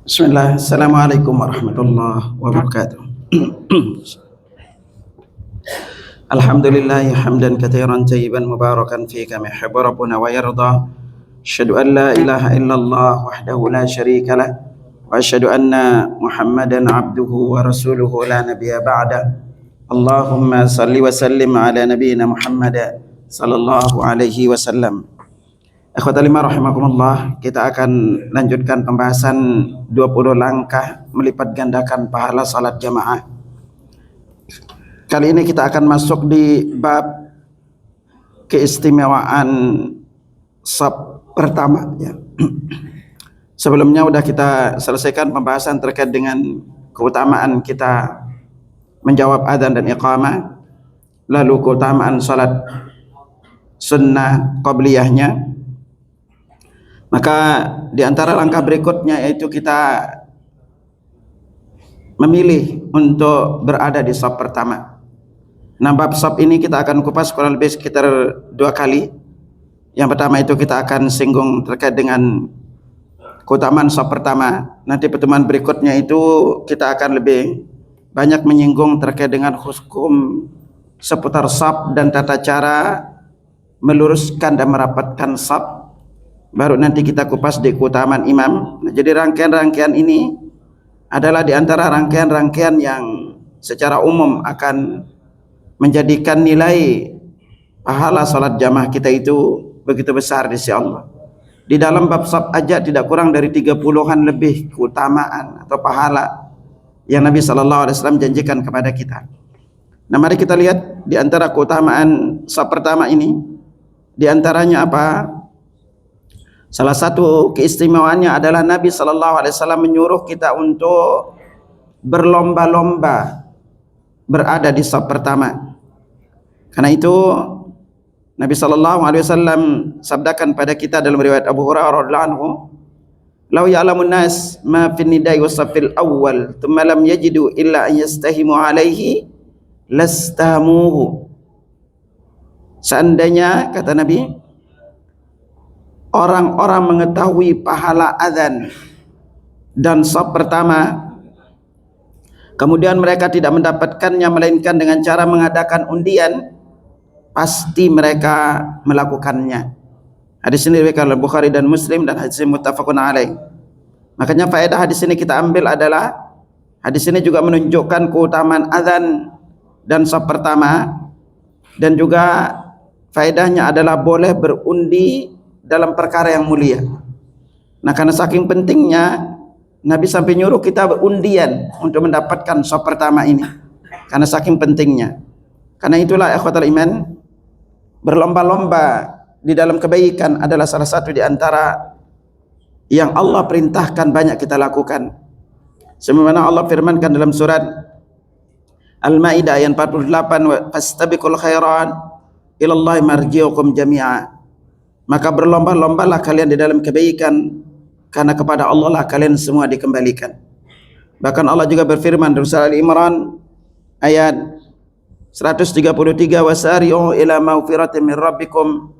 Bismillah. Assalamualaikum warahmatullahi wabarakatuh. Alhamdulillah hamdan katsiran tayyiban mubarakan fi kama yuhibbu rabbuna wa yarda. Asyhadu an la ilaha illallah wahdahu la syarika lah wa asyhadu anna Muhammadan abduhu wa rasuluhu la nabiyya ba'da. Allahumma salli wa sallim ala nabiyyina Muhammad sallallahu alaihi wasallam. Akhwatal iman rahimakumullah, kita akan lanjutkan pembahasan 20 langkah melipat gandakan pahala salat jamaah. Kali ini kita akan masuk di bab keistimewaan saf pertama ya. Sebelumnya sudah kita selesaikan pembahasan terkait dengan keutamaan kita menjawab adzan dan iqamah, lalu keutamaan salat sunnah qabliyahnya. Maka di antara langkah berikutnya yaitu kita memilih untuk berada di saf pertama. Nah, bab saf ini kita akan kupas kurang lebih sekitar 2 kali. Yang pertama itu kita akan singgung terkait dengan keutamaan saf pertama. Nanti pertemuan berikutnya itu kita akan lebih banyak menyinggung terkait dengan hukum seputar saf dan tata cara meluruskan dan merapatkan saf. Baru nanti kita kupas di keutamaan imam. Nah, jadi rangkaian-rangkaian ini adalah di antara rangkaian-rangkaian yang secara umum akan menjadikan nilai pahala salat jamaah kita itu begitu besar di sisi Allah. Di dalam bab saf aja tidak kurang dari 30-an lebih keutamaan atau pahala yang Nabi SAW janjikan kepada kita. Nah, mari kita lihat di antara keutamaan saf pertama ini, di antaranya apa? Salah satu keistimewaannya adalah Nabi SAW menyuruh kita untuk berlomba-lomba berada di saf pertama. Karena itu Nabi SAW sabdakan pada kita dalam riwayat Abu Hurairah radhiyallahu anhu, "Lau ya'lamun nas ma fin nidai wasafil awal, thumma lam yajidu illa an yastahimu alaihi lastamuhu." Seandainya, kata Nabi, orang-orang mengetahui pahala azan dan saf pertama, kemudian mereka tidak mendapatkannya melainkan dengan cara mengadakan undian, pasti mereka melakukannya. Hadis ini diriwayatkan oleh Bukhari dan Muslim dan hadis ini muttafaqun alaih. Makanya faedah hadis ini kita ambil adalah hadis ini juga menunjukkan keutamaan azan dan saf pertama, dan juga faedahnya adalah boleh berundi dalam perkara yang mulia. Nah, karena saking pentingnya Nabi sampai nyuruh kita berundian untuk mendapatkan saf pertama ini, karena saking pentingnya. Karena itulah ikhwatal iman, berlomba-lomba di dalam kebaikan adalah salah satu di antara yang Allah perintahkan banyak kita lakukan. Sebagaimana Allah firmankan dalam surat Al-Maidah ayat 48, "Fastabiqul khairat ilallahi marji'ukum jami'a." Maka berlomba-lombalah kalian di dalam kebaikan, karena kepada Allah lah kalian semua dikembalikan. Bahkan Allah juga berfirman dalam surah Al-Imran ayat 133, "Wasari'u ila maghfiratin min rabbikum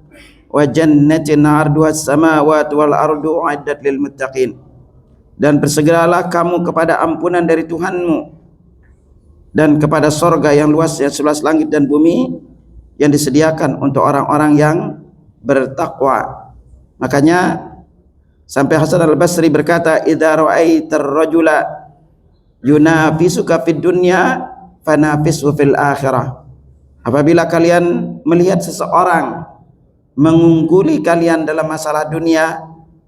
wa jannatin 'arduhas samawati wal ardu u'iddat lil muttaqin." Dan bersegeralah kamu kepada ampunan dari Tuhanmu dan kepada sorga yang luasnya seluas langit dan bumi, yang disediakan untuk orang-orang yang bertakwa. Makanya sampai Hasan al-Basri berkata, "Idza ra'aitar rajula yunafisuka fid dunya fanafisu fil akhirah." Apabila kalian melihat seseorang mengungguli kalian dalam masalah dunia,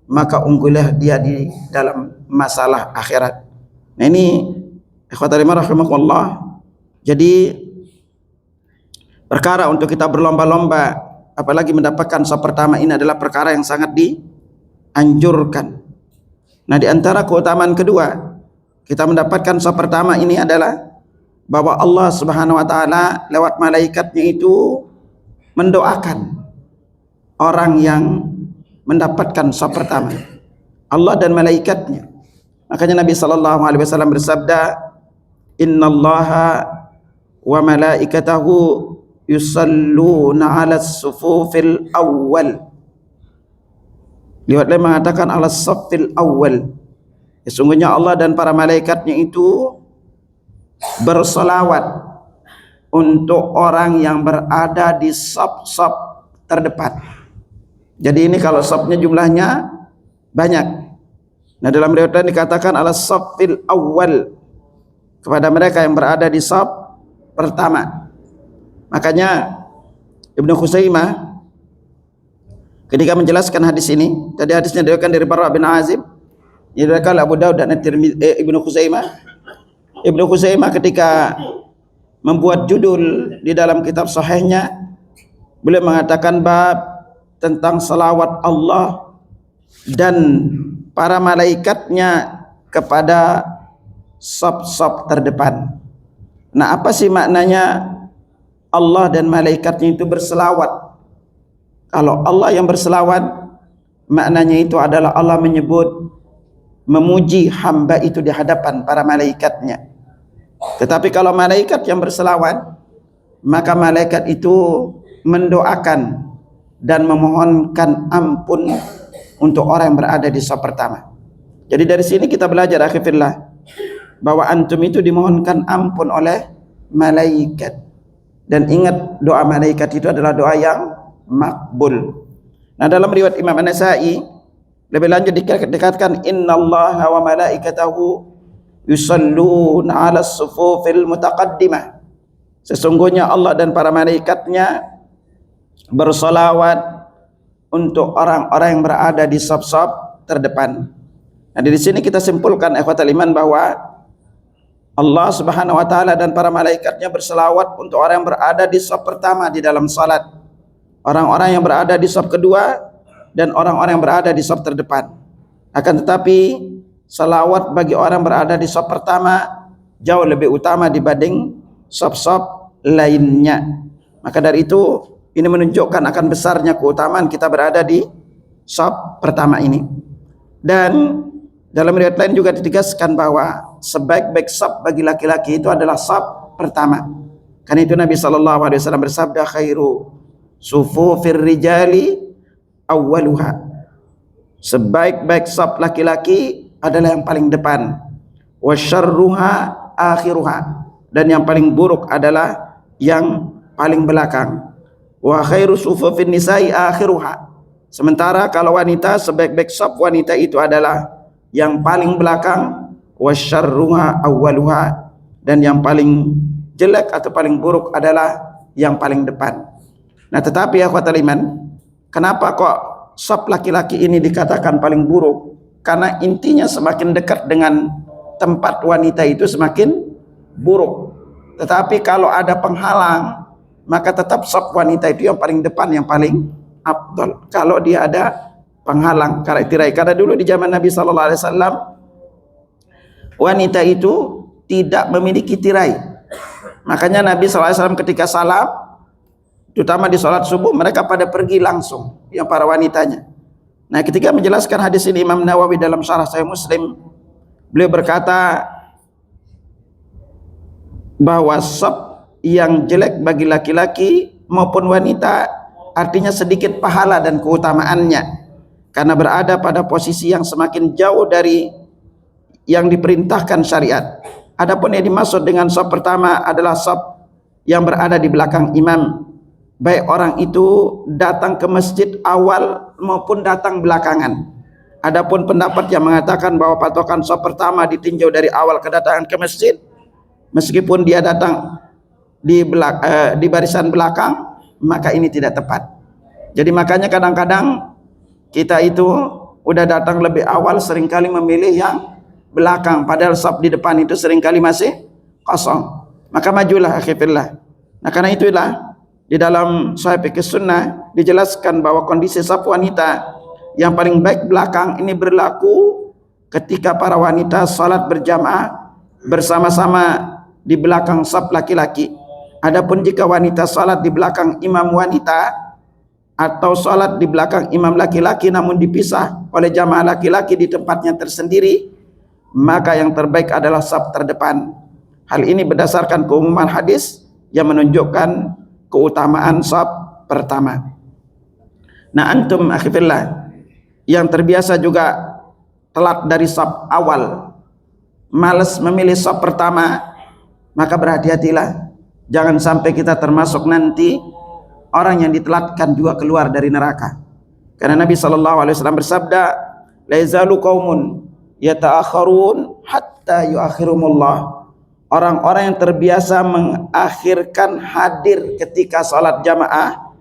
maka unggulilah dia di dalam masalah akhirat. Nah, ini ikhwatal iman rahimakumullah. Jadi perkara untuk kita berlomba-lomba apalagi mendapatkan saf pertama ini adalah perkara yang sangat dianjurkan. Nah, di antara keutamaan kedua kita mendapatkan saf pertama ini adalah bahwa Allah Subhanahu wa taala lewat malaikatnya itu mendoakan orang yang mendapatkan saf pertama, Allah dan malaikatnya. Makanya Nabi sallallahu alaihi wasallam bersabda, "Innallaha wa malaikatahu yusalluna 'alas sufufil awwal. Riwayat lain mengatakan 'alas saffil awwal. Sesungguhnya Allah dan para malaikatnya itu berselawat untuk orang yang berada di saf-saf terdepan. Jadi ini kalau safnya jumlahnya banyak. Nah, dalam riwayat lain dikatakan 'alas saffil awwal, kepada mereka yang berada di saf pertama. Makanya Ibnu Khuzaimah ketika menjelaskan hadis ini, tadi hadisnya diriwayatkan dari Bara bin Azib, diriwayatkan Abu Daud dan Ibnu Khuzaimah. Ibnu Khuzaimah ketika membuat judul di dalam kitab sahihnya, beliau mengatakan bab tentang salawat Allah dan para malaikatnya kepada saf-saf terdepan. Nah, apa sih maknanya Allah dan malaikatnya itu berselawat? Kalau Allah yang berselawat, maknanya itu adalah Allah menyebut, memuji hamba itu di hadapan para malaikatnya. Tetapi kalau malaikat yang berselawat, maka malaikat itu mendoakan dan memohonkan ampun untuk orang yang berada di saf pertama. Jadi dari sini kita belajar akhirnya bahwa antum itu dimohonkan ampun oleh malaikat. Dan ingat, doa malaikat itu adalah doa yang makbul. Nah, dalam riwayat Imam An-Nasa'i lebih lanjut dikatakan innallaha wa malaikatahu yusalluna 'alas sufufil mutaqaddimah. Sesungguhnya Allah dan para malaikatnya bersolawat untuk orang-orang yang berada di saf-saf terdepan. Nah, di sini kita simpulkan ikhwatal iman bahwa Allah Subhanahu wa taala dan para malaikatnya berselawat untuk orang yang berada di saf pertama di dalam salat, orang-orang yang berada di saf kedua, dan orang-orang yang berada di saf terdepan. Akan tetapi salawat bagi orang berada di saf pertama jauh lebih utama dibanding saf-saf lainnya. Maka dari itu ini menunjukkan akan besarnya keutamaan kita berada di saf pertama ini. Dan dalam riwayat lain juga ditegaskan bahwa sebaik-baik saf bagi laki-laki itu adalah saf pertama. Karena itu Nabi SAW bersabda, khairu sufufir rijali awwaluha. Sebaik-baik saf laki-laki adalah yang paling depan. Wa syarruha akhiruha. Dan yang paling buruk adalah yang paling belakang. Wa khairu sufufin nisa'i akhiruha. Sementara kalau wanita, sebaik-baik saf wanita itu adalah yang paling belakang. Wa syarruha awwaluha. Dan yang paling jelek atau paling buruk adalah yang paling depan. Nah, tetapi ya akhwatal iman, kenapa kok saf laki-laki ini dikatakan paling buruk? Karena intinya semakin dekat dengan tempat wanita itu semakin buruk. Tetapi kalau ada penghalang, maka tetap saf wanita itu yang paling depan, yang paling afdal. Kalau dia ada penghalang, karena dulu di zaman Nabi SAW wanita itu tidak memiliki tirai. Makanya Nabi SAW ketika salam, terutama di sholat subuh, mereka pada pergi langsung, yang para wanitanya. Nah, ketika menjelaskan hadis ini Imam Nawawi dalam Syarah Sahih Muslim, beliau berkata bahwa saf yang jelek bagi laki-laki maupun wanita artinya sedikit pahala dan keutamaannya, karena berada pada posisi yang semakin jauh dari yang diperintahkan syariat. Adapun yang dimaksud dengan saf pertama adalah saf yang berada di belakang imam, baik orang itu datang ke masjid awal maupun datang belakangan. Adapun pendapat yang mengatakan bahwa patokan saf pertama ditinjau dari awal kedatangan ke masjid, meskipun dia datang di barisan belakang, maka ini tidak tepat. Jadi makanya kadang-kadang kita itu udah datang lebih awal, seringkali memilih yang belakang, padahal saf di depan itu seringkali masih kosong. Maka majulah akhirnya. Nah, karena itulah di dalam Sahih Fikih Sunnah dijelaskan bahwa kondisi saf wanita yang paling baik belakang ini berlaku ketika para wanita salat berjamaah bersama-sama di belakang saf laki-laki. Adapun jika wanita salat di belakang imam wanita atau salat di belakang imam laki-laki namun dipisah oleh jamaah laki-laki di tempatnya tersendiri, maka yang terbaik adalah saf terdepan. Hal ini berdasarkan keumuman hadis yang menunjukkan keutamaan shaf pertama. Nah, antum akhifillah yang terbiasa juga telat dari shaf awal, malas memilih shaf pertama, maka berhati-hatilah, jangan sampai kita termasuk nanti orang yang ditelatkan juga keluar dari neraka. Karena Nabi SAW bersabda, la yazalu qaumun yata'akharun hatta yuakhirumullah. Orang-orang yang terbiasa mengakhirkan hadir ketika salat jamaah,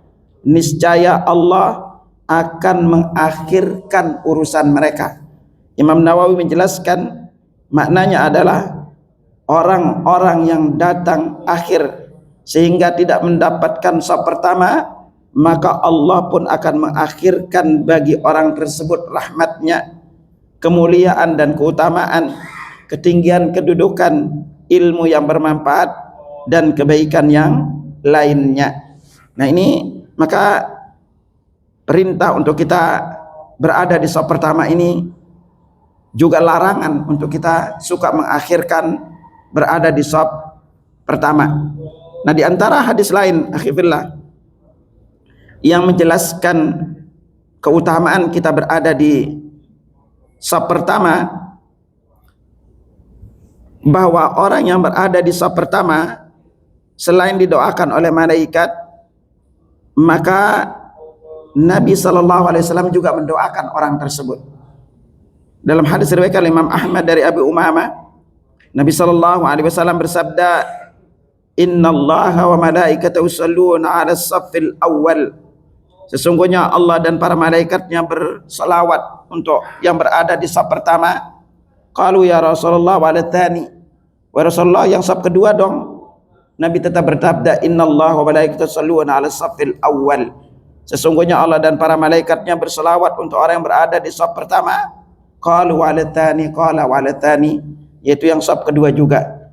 niscaya Allah akan mengakhirkan urusan mereka. Imam Nawawi menjelaskan maknanya adalah orang-orang yang datang akhir sehingga tidak mendapatkan shaf pertama, maka Allah pun akan mengakhirkan bagi orang tersebut rahmatnya, kemuliaan dan keutamaan, ketinggian kedudukan, ilmu yang bermanfaat, dan kebaikan yang lainnya. Nah, ini maka perintah untuk kita berada di shaf pertama ini juga larangan untuk kita suka mengakhirkan berada di shaf pertama. Nah, di antara hadis lain akhifillah yang menjelaskan keutamaan kita berada di shaf pertama, bahwa orang yang berada di shaf pertama selain didoakan oleh malaikat, maka Nabi SAW juga mendoakan orang tersebut. Dalam hadis riwayat Imam Ahmad dari Abu Umamah, Nabi SAW bersabda, innallaha wa malaikatahu yusholluna 'alas shaffil awwal. Sesungguhnya Allah dan para malaikatnya bersalawat untuk yang berada di shaf pertama. Qalu ya Rasulullah wa tsani. Wa Rasulullah, yang shaf kedua dong. Nabi tetap bersabda, innallaha wa malaikatahu yusholluna 'alas shaffil awwal. Sesungguhnya Allah dan para malaikatnya bersalawat untuk orang yang berada di shaf pertama. Qalu wa tsani, qala wa tsani, yaitu yang shaf kedua juga.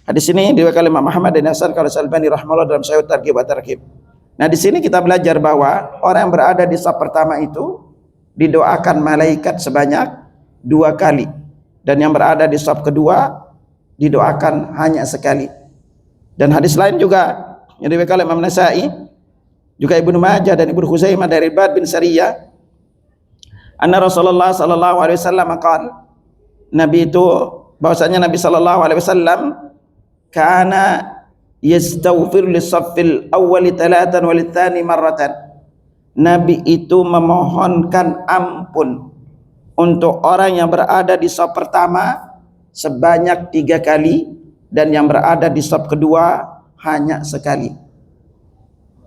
Hadis ini diriwayatkan Imam Ahmad dan Hasan kalau Al-Albani rahimahullah dalam Sahih Targhib wa Tarhib. Nah, di sini kita belajar bahwa orang yang berada di shaf pertama itu didoakan malaikat sebanyak 2 kali, dan yang berada di shaf kedua didoakan hanya sekali. Dan hadis lain juga yang diriwayatkan Imam Nasa'i, juga Ibnu Majah dan Ibnu Khuzaimah dari Bad bin Sariyah, anna Rasulullah sallallahu alaihi wasallam qala, Nabi itu bahwasanya Nabi sallallahu alaihi wasallam kana yastaghfir lis-saffil awwali 3 wa lis-tsani marratan. Nabi itu memohonkan ampun untuk orang yang berada di shaf pertama sebanyak 3 kali, dan yang berada di shaf kedua hanya sekali.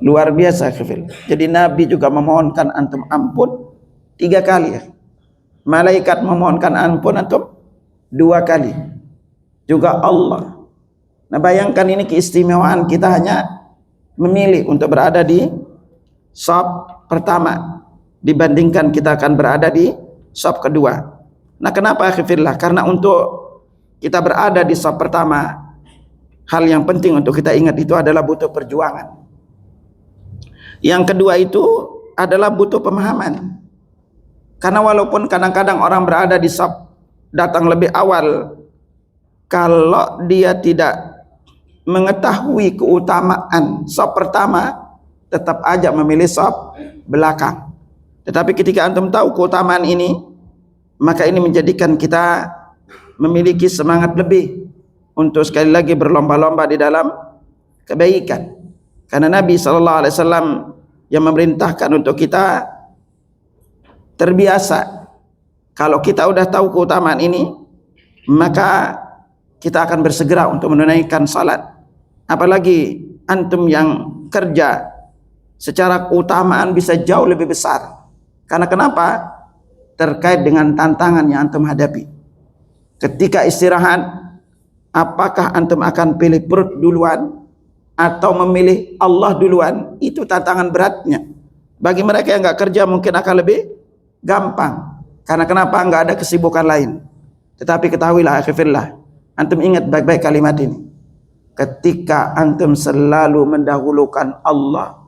Luar biasa, kafil. Jadi Nabi juga memohonkan antum ampun 3 kali. Malaikat memohonkan ampun antum 2 kali. Juga Allah. Nah, bayangkan ini keistimewaan kita hanya memilih untuk berada di shaf pertama dibandingkan kita akan berada di shaf kedua. Nah, kenapa akhifillah? Karena untuk kita berada di shaf pertama, hal yang penting untuk kita ingat itu adalah butuh perjuangan. Yang kedua itu adalah butuh pemahaman. Karena walaupun kadang-kadang orang berada di shaf datang lebih awal, kalau dia tidak mengetahui keutamaan shaf pertama, tetap aja memilih shaf belakang. Tetapi ketika antum tahu keutamaan ini, maka ini menjadikan kita memiliki semangat lebih untuk sekali lagi berlomba-lomba di dalam kebaikan. Karena Nabi SAW yang memerintahkan untuk kita terbiasa, kalau kita udah tahu keutamaan ini, maka kita akan bersegera untuk menunaikan salat. Apalagi antum yang kerja, secara keutamaan bisa jauh lebih besar. Karena kenapa? Terkait dengan tantangan yang antum hadapi. Ketika istirahat, apakah antum akan pilih perut duluan atau memilih Allah duluan? Itu tantangan beratnya. Bagi mereka yang nggak kerja mungkin akan lebih gampang. Karena kenapa? Nggak ada kesibukan lain. Tetapi ketahuilah akhifillah, antum ingat baik-baik kalimat ini. Ketika antum selalu mendahulukan Allah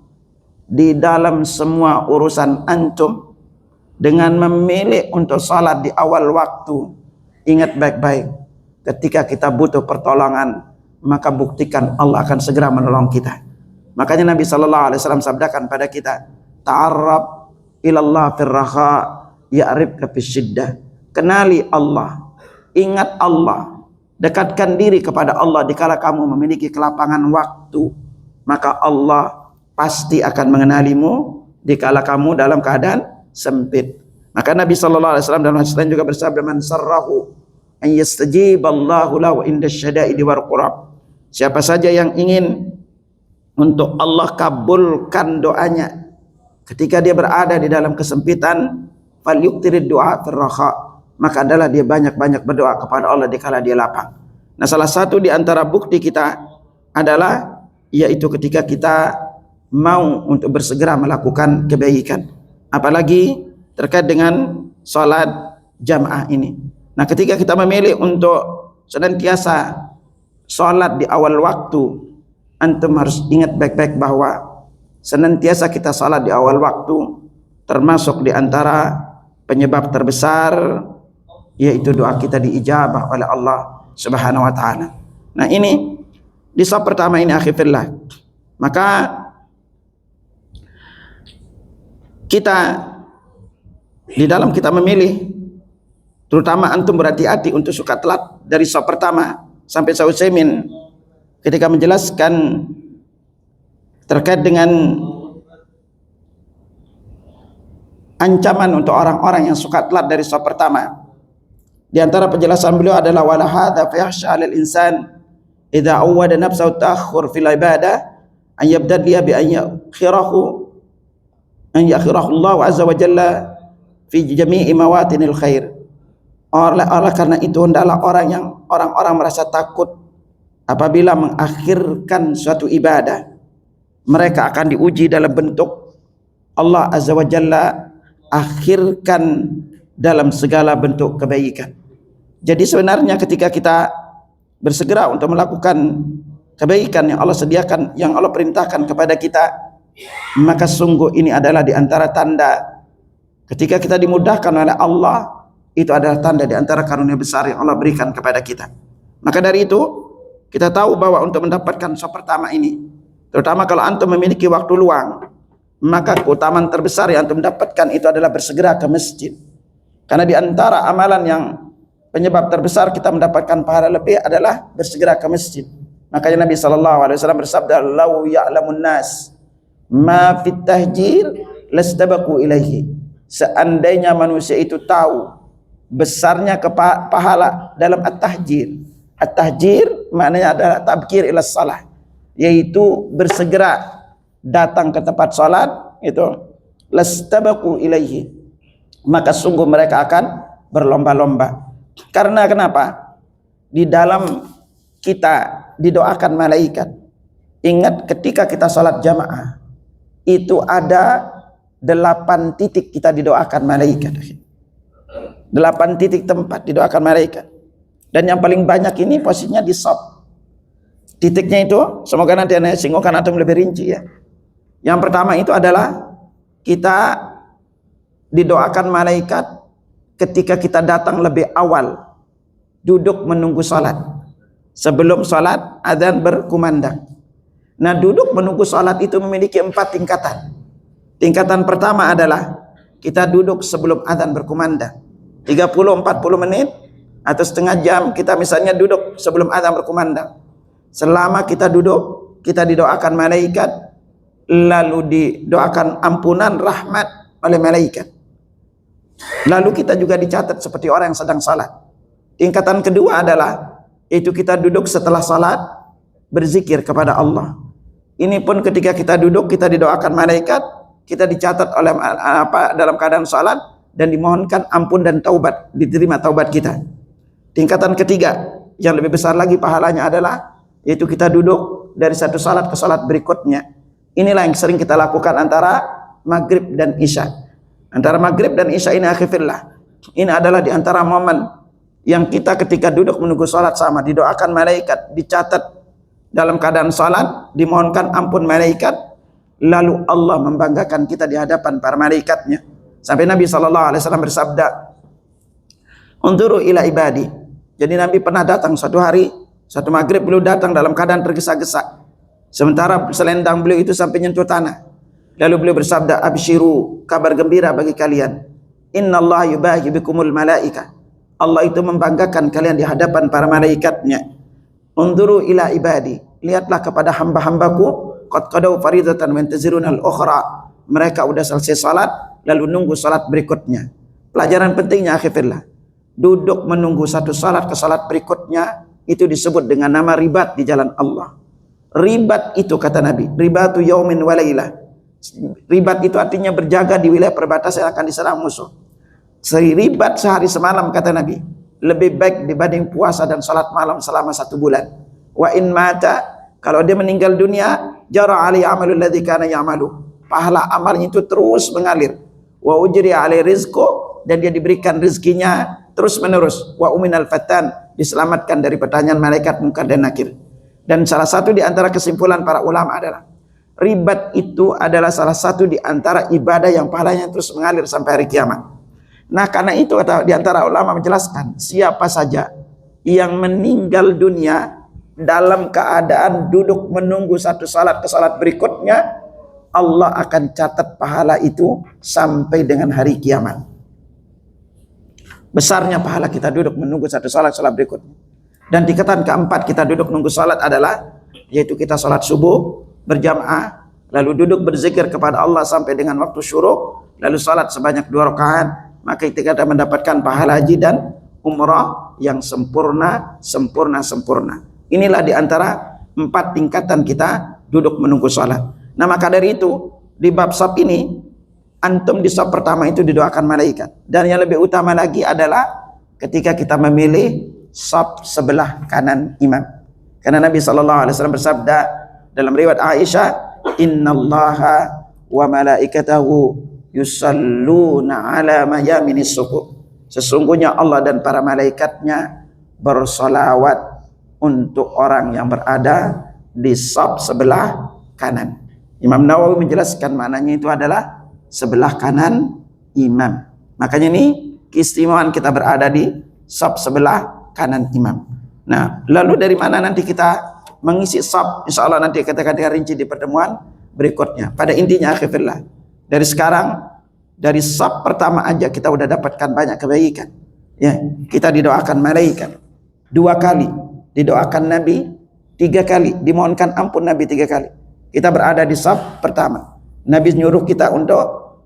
di dalam semua urusan antum dengan memilih untuk salat di awal waktu, ingat baik-baik, ketika kita butuh pertolongan, maka buktikan Allah akan segera menolong kita. Makanya Nabi SAW sabdakan pada kita, ta'arrab ilallah firraha ya'ribka fisyiddah. Kenali Allah, ingat Allah, dekatkan diri kepada Allah dikala kamu memiliki kelapangan waktu, maka Allah pasti akan mengenalimu dikala kamu dalam keadaan sempit. Maka Nabi SAW dalam hadis lain juga bersabda, man sarrahu an yastajiballahu lahu inda syada'idi wal qurab. Siapa saja yang ingin untuk Allah kabulkan doanya ketika dia berada di dalam kesempitan, falyuktirid du'a firraha, maka adalah dia banyak-banyak berdoa kepada Allah dikala dia lapang. Nah, salah satu di antara bukti kita adalah yaitu ketika kita mau untuk bersegera melakukan kebaikan, apalagi terkait dengan salat jamaah ini. Nah, ketika kita memilih untuk senantiasa salat di awal waktu, antum harus ingat baik-baik bahwa senantiasa kita salat di awal waktu termasuk di antara penyebab terbesar yaitu doa kita diijabah oleh Allah Subhanahu wa taala. Nah, ini di saf pertama ini akhi fillah. Maka kita di dalam kita memilih, terutama antum berhati-hati untuk suka telat dari saf pertama. Sampai Syekh Utsaimin ketika menjelaskan terkait dengan ancaman untuk orang-orang yang suka telat dari saf pertama, di antara penjelasan beliau adalah wala hadza fa yakhsha 'alal insan idza awwada nafsahu ta'akhkhur fil ibadah an yabtadi'a bi an yakhirahu Allah azza wa jalla fi jami'i mawatinil khair. Oleh karena itu hendaklah orang-orang merasa takut apabila mengakhirkan suatu ibadah, mereka akan diuji dalam bentuk Allah azza wa jalla akhirkan dalam segala bentuk kebaikan. Jadi sebenarnya ketika kita bersegera untuk melakukan kebaikan yang Allah sediakan, yang Allah perintahkan kepada kita, maka sungguh ini adalah di antara tanda ketika kita dimudahkan oleh Allah, itu adalah tanda di antara karunia besar yang Allah berikan kepada kita. Maka dari itu kita tahu bahwa untuk mendapatkan saf pertama ini, terutama kalau antum memiliki waktu luang, maka keutamaan terbesar yang antum dapatkan itu adalah bersegera ke masjid. Karena di antara amalan yang penyebab terbesar kita mendapatkan pahala lebih adalah bersegera ke masjid. Makanya Nabi SAW bersabda, "Lau ya'lamun nas ma fit tahjir lastabaku ilaihi." Seandainya manusia itu tahu besarnya pahala dalam at-tahjir. At-tahjir maknanya adalah tabkir ila salah, yaitu bersegera datang ke tempat salat, itu lastabaku ilaihi, maka sungguh mereka akan berlomba-lomba. Karena kenapa? Di dalam kita didoakan malaikat. Ingat ketika kita salat jamaah, itu ada 8 titik kita didoakan malaikat. 8 titik tempat didoakan malaikat. Dan yang paling banyak ini posisinya di saf. Titiknya itu semoga nanti Anda singgung atau lebih rinci ya. Yang pertama itu adalah kita didoakan malaikat ketika kita datang lebih awal, duduk menunggu salat. Sebelum salat adzan berkumandang. Nah, duduk menunggu salat itu memiliki 4 tingkatan. Tingkatan pertama adalah kita duduk sebelum adzan berkumandang. 30-40 menit atau setengah jam kita misalnya duduk sebelum adzan berkumandang. Selama kita duduk, kita didoakan malaikat, lalu didoakan ampunan rahmat oleh malaikat. Lalu kita juga dicatat seperti orang yang sedang salat. Tingkatan kedua adalah itu kita duduk setelah salat berzikir kepada Allah. Ini pun ketika kita duduk kita didoakan malaikat, kita dicatat oleh dalam keadaan salat dan dimohonkan ampun dan taubat, diterima taubat kita. Tingkatan ketiga yang lebih besar lagi pahalanya adalah yaitu kita duduk dari satu salat ke salat berikutnya. Inilah yang sering kita lakukan antara maghrib dan isya. Antara maghrib dan isya ini akhifillah, ini adalah di antara momen yang kita ketika duduk menunggu salat sama didoakan malaikat, dicatat dalam keadaan salat, dimohonkan ampun malaikat, lalu Allah membanggakan kita di hadapan para malaikatnya. Sampai Nabi SAW bersabda, "Unzuru ila ibadi." Jadi Nabi pernah datang suatu hari Suatu maghrib beliau datang dalam keadaan tergesa-gesa, sementara selendang beliau itu sampai nyentuh tanah. Lalu beliau bersabda, absyiru, kabar gembira bagi kalian, innallaha yubahi bikumul malaika, Allah itu membanggakan kalian di hadapan para malaikatnya. Unduru ila ibadi, lihatlah kepada hamba-hambaku, qad qadaw faridatan wa yantaziruna al-ukhra, mereka sudah selesai salat lalu nunggu salat berikutnya. Pelajaran pentingnya akhirnya, duduk menunggu satu salat ke salat berikutnya itu disebut dengan nama ribat di jalan Allah. Ribat itu kata Nabi, ribatu yaumin wa lailah. Ribat itu artinya berjaga di wilayah perbatasan yang akan diserang musuh. Ribat sehari semalam kata Nabi lebih baik dibanding puasa dan salat malam selama 1 bulan. Wa in mata, kalau dia meninggal dunia, jara alaihi amalul ladzi kana ya'malu, pahala amalnya itu terus mengalir. Wa ujri alaihi rizqu, dan dia diberikan rezekinya terus menerus. Wa uminal fatan, diselamatkan dari pertanyaan malaikat munkar dan nakir. Dan salah satu di antara kesimpulan para ulama adalah ribat itu adalah salah satu di antara ibadah yang pahalanya terus mengalir sampai hari kiamat. Nah, karena itu di antara ulama menjelaskan, siapa saja yang meninggal dunia dalam keadaan duduk menunggu satu salat ke salat berikutnya, Allah akan catat pahala itu sampai dengan hari kiamat. Besarnya pahala kita duduk menunggu satu salat berikutnya. Dan tingkatan keempat kita duduk menunggu salat adalah, yaitu kita salat subuh berjamaah, lalu duduk berzikir kepada Allah sampai dengan waktu syuruk, lalu salat sebanyak 2 rakaat, maka kita akan mendapatkan pahala haji dan umrah yang sempurna. Inilah di antara 4 tingkatan kita duduk menunggu salat. Nah, maka dari itu di bab saf ini, antum di saf pertama itu didoakan malaikat. Dan yang lebih utama lagi adalah ketika kita memilih saf sebelah kanan imam. Karena Nabi SAW bersabda dalam riwayat Aisyah, innallaha wa malaikatahu yusalluna ala mayaminis sufuh, sesungguhnya Allah dan para malaikatnya bersolawat untuk orang yang berada di saf sebelah kanan. Imam Nawawi menjelaskan maknanya itu adalah sebelah kanan imam. Makanya ini keistimewaan kita berada di saf sebelah kanan imam. Nah, lalu dari mana nanti kita mengisi saf? Insya Allah nanti kita akan rinci di pertemuan berikutnya. Pada intinya akhirnya, dari sekarang, dari saf pertama aja kita udah dapatkan banyak kebaikan. Ya, kita didoakan malaikat 2 kali, didoakan Nabi 3 kali, dimohonkan ampun Nabi 3 kali. Kita berada di saf pertama. Nabi nyuruh kita untuk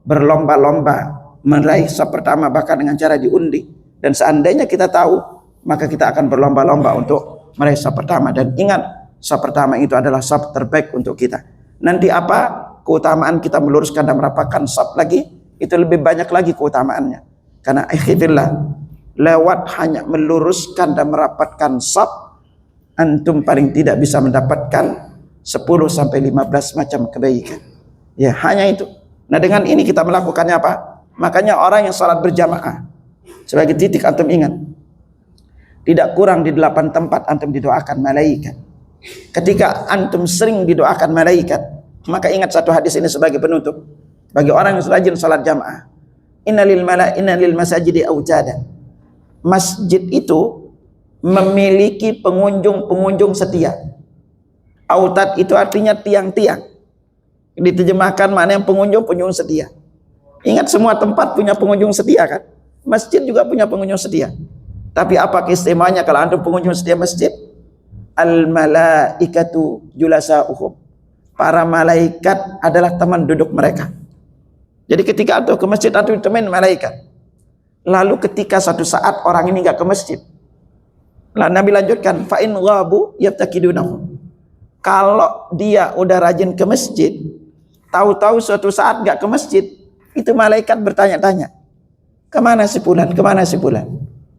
berlomba-lomba meraih saf pertama, bahkan dengan cara diundi. Dan seandainya kita tahu, maka kita akan berlomba-lomba untuk meraih saf pertama. Dan ingat, saf pertama itu adalah saf terbaik untuk kita. Nanti apa keutamaan kita meluruskan dan merapatkan saf lagi, itu lebih banyak lagi keutamaannya. Karena akhirnya lewat hanya meluruskan dan merapatkan saf, antum paling tidak bisa mendapatkan 10 sampai 15 macam kebaikan. Ya, hanya itu. Nah, dengan ini kita melakukannya apa? Makanya orang yang salat berjamaah, sebagai titik antum ingat, tidak kurang di 8 tempat antum didoakan malaikat. Ketika antum sering didoakan malaikat, maka ingat satu hadis ini sebagai penutup bagi orang yang rajin salat jamaah. Innalil masajidi aujada. Masjid itu memiliki pengunjung-pengunjung setia. Autad itu artinya tiang-tiang. Diterjemahkan maknanya pengunjung-pengunjung setia. Ingat, semua tempat punya pengunjung setia kan? Masjid juga punya pengunjung setia. Tapi apa keistimewaannya kalau antum pengunjung setia masjid? Al malaikatu julasa'uhum. Para malaikat adalah teman duduk mereka. Jadi ketika antum ke masjid, antum teman malaikat. Lalu ketika suatu saat orang ini enggak ke masjid, lalu Nabi lanjutkan, fa in ghabu yabtakidunahum. Kalau dia udah rajin ke masjid, tahu-tahu suatu saat enggak ke masjid, itu malaikat bertanya-tanya, kemana si fulan, kemana si fulan?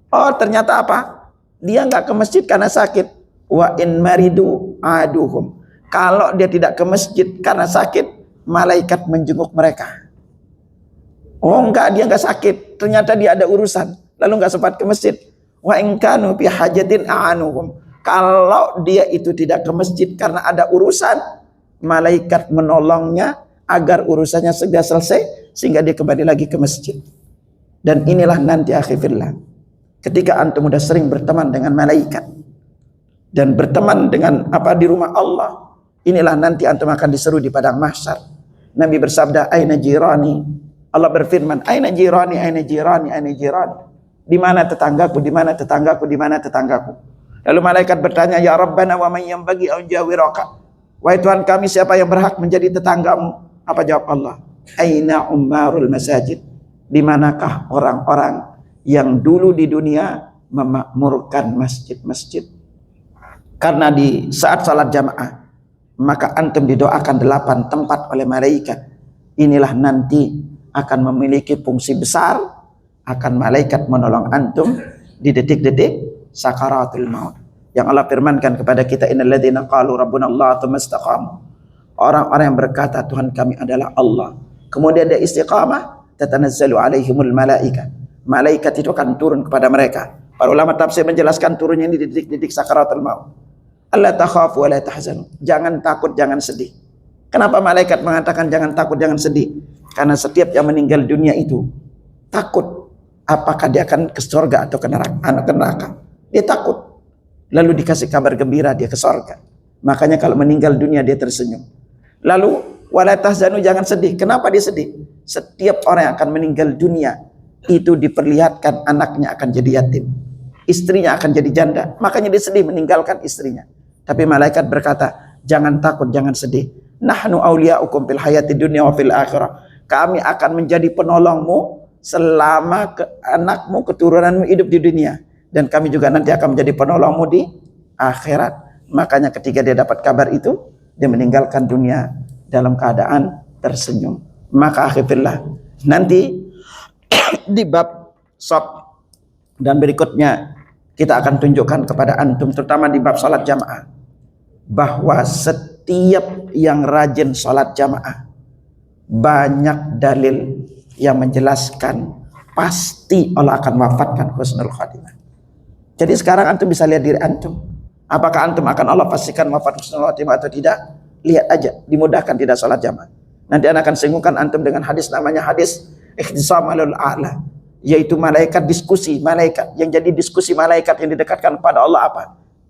Oh, ternyata apa? Dia enggak ke masjid karena sakit. Wa in maridu aduhum. Kalau dia tidak ke masjid karena sakit, malaikat menjenguk mereka. Oh enggak, dia enggak sakit, ternyata dia ada urusan, lalu enggak sempat ke masjid. Wa in kanu bi hajatin a'anuhum. Kalau dia itu tidak ke masjid karena ada urusan, malaikat menolongnya agar urusannya segera selesai sehingga dia kembali lagi ke masjid. Dan inilah nanti akhirnya ketika antum sudah sering berteman dengan malaikat, dan berteman dengan apa di rumah Allah, inilah nanti antum akan diseru di padang mahsyar. Nabi bersabda, aina jirani? Allah berfirman, aina jirani, aina jirani, aina jirani? Di mana tetanggaku, di mana tetanggaku, di mana tetanggaku? Lalu malaikat bertanya, ya Rabbana wa man yanbaghi an jawiraka? Wahai Tuhan kami, siapa yang berhak menjadi tetanggamu? Apa jawab Allah? Aina ummarul masajid? Di manakah orang-orang yang dulu di dunia memakmurkan masjid-masjid? Karena di saat salat jamaah, maka antum didoakan 8 tempat oleh malaikat. Inilah nanti akan memiliki fungsi besar, akan malaikat menolong antum di detik-detik sakaratul maut. Yang Allah firmankan kepada kita, innalladzina qalu rabbuna Allah tsumma istaqamu. Orang-orang yang berkata Tuhan kami adalah Allah, kemudian dia istiqamah, tatanazzalu alaihimul malaika. Malaikat itu akan turun kepada mereka. Para ulama tafsir menjelaskan turunnya ini di detik-detik sakaratul maut. Allah takhafu wa la tahzanu. Jangan takut, jangan sedih. Kenapa malaikat mengatakan jangan takut, jangan sedih? Karena setiap yang meninggal dunia itu takut apakah dia akan ke surga atau ke neraka. Dia takut. Lalu dikasih kabar gembira dia ke surga. Makanya kalau meninggal dunia dia tersenyum. Lalu wala tahzanu, jangan sedih. Kenapa dia sedih? Setiap orang yang akan meninggal dunia itu diperlihatkan anaknya akan jadi yatim, istrinya akan jadi janda. Makanya dia sedih meninggalkan istrinya. Tapi malaikat berkata, jangan takut, jangan sedih. Nahnu awliya'ukum fil hayati dunya wa fil akhirah. Kami akan menjadi penolongmu selama anakmu, keturunanmu hidup di dunia. Dan kami juga nanti akan menjadi penolongmu di akhirat. Makanya ketika dia dapat kabar itu, dia meninggalkan dunia dalam keadaan tersenyum. Maka akhirnya nanti di bab shaf dan berikutnya kita akan tunjukkan kepada antum, terutama di bab salat jamaah, bahwa setiap yang rajin salat jamaah, banyak dalil yang menjelaskan pasti Allah akan wafatkan husnul khatimah. Jadi sekarang antum bisa lihat diri antum, apakah antum akan Allah pastikan wafat husnul khatimah atau tidak? Lihat aja, dimudahkan tidak salat jamaah. Nanti akan singgungan antum dengan hadis, namanya hadis ikhtisamalul a'la, yaitu malaikat diskusi, malaikat yang jadi diskusi malaikat yang didekatkan kepada Allah apa.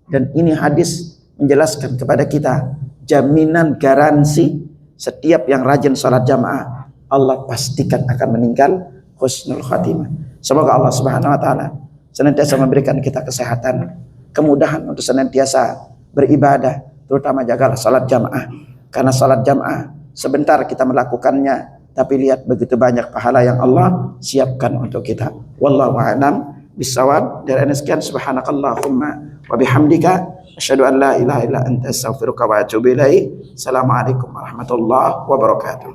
Dan ini hadis menjelaskan kepada kita jaminan garansi setiap yang rajin salat jamaah Allah pastikan akan meninggal husnul khatimah. Semoga Allah Subhanahu wa taala senantiasa memberikan kita kesehatan, kemudahan untuk senantiasa beribadah, terutama jagalah salat jamaah. Karena salat jamaah sebentar kita melakukannya, tapi lihat begitu banyak pahala yang Allah siapkan untuk kita. Wallahu a'lam bissawab. Dan sekian, subhanakallahumma wa bihamdika asyhadu an la ilaha illa anta astaghfiruka wa atubu ilaik. Assalamualaikum warahmatullahi wabarakatuh.